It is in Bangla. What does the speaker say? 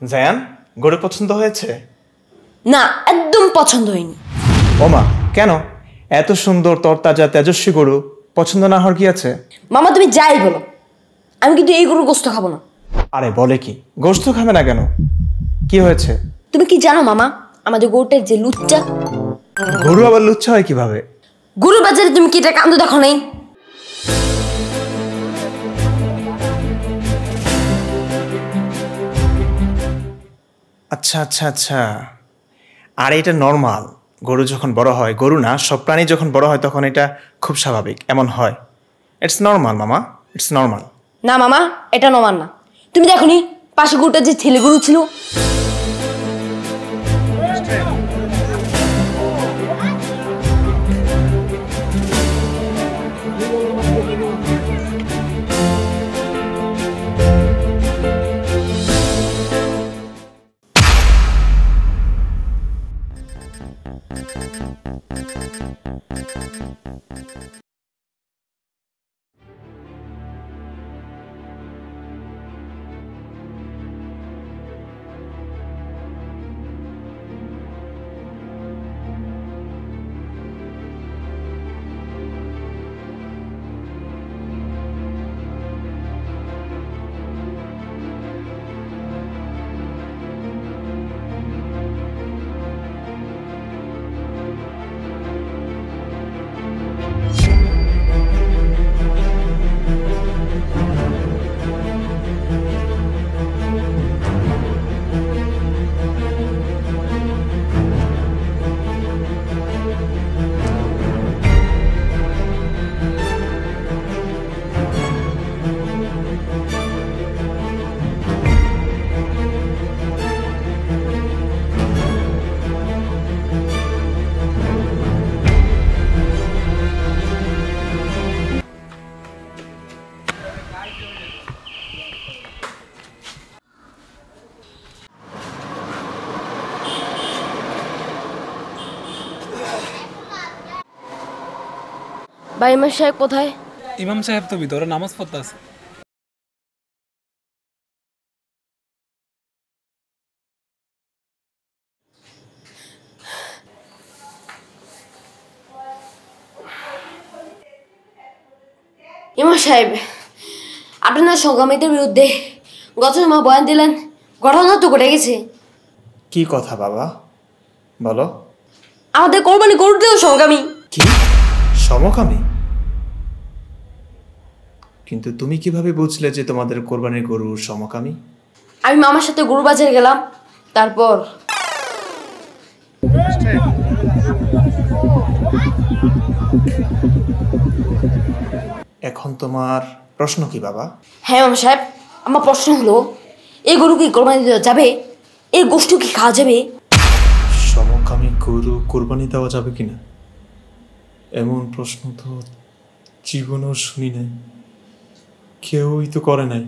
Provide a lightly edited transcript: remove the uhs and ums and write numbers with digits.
জায়ান, গরু পছন্দ হয়েছে? না, একদম পছন্দ হয়নি। ওমা, কেন? এত সুন্দর তরতাজা তেজস্বী গরু পছন্দ না হওয়ার কি আছে? মামা তুমি যাই বলো, আমি কিন্তু এই গরুর গোস্ত খাবো না। আরে বলে কি, গোশত খাবে না কেন? কি হয়েছে? তুমি কি জানো মামা, আমাদের গরুটার যে লুচ্চা। গরু আবার লুচ্ছা হয় কিভাবে? গরুর বাজারে তুমি কি এটা কান্দ দেখো নাই? আচ্ছা আচ্ছা আচ্ছা, আর এটা নর্মাল। গরু যখন বড় হয়, গরু না সব প্রাণী যখন বড় হয় তখন এটা খুব স্বাভাবিক, এমন হয়। ইটস নর্মাল মামা, ইটস নর্মাল। না মামা, এটা নমান না। তুমি দেখো নি পাশে গরুটা যে ছেলে গরু ছিল। বাইমা সাহেব কোথায়? ইমাম সাহেব তো ভিতরে নামাজ পড়তে আছে। ইমাম সাহেব, আপনার সংগ্রামীদের বিরুদ্ধে গত মা বয়ান দিলেন, ঘটনা তো ঘটে গেছে। কি কথা বাবা, বলো। আমাদের কোরবানি গরুতেও সংগ্রামী। কি সমকামী? কিন্তু তুমি কিভাবে বুঝলে যে তোমাদের কোরবানির গরু সমকামী? আমি মামার সাথে গরু বাজারে গেলাম, তারপর এখন তোমার প্রশ্ন কি বাবা? হ্যাঁ মামা সাহেব, আমার প্রশ্ন হলো, এই গরু কি কোরবানি দেওয়া যাবে? এই গোষ্ঠ কি খাওয়া যাবে? সমকামী গরু কোরবানি দেওয়া যাবে কিনা, এমন প্রশ্ন তো জীবনেও শুনি নাই, কেউই তো করে নাই।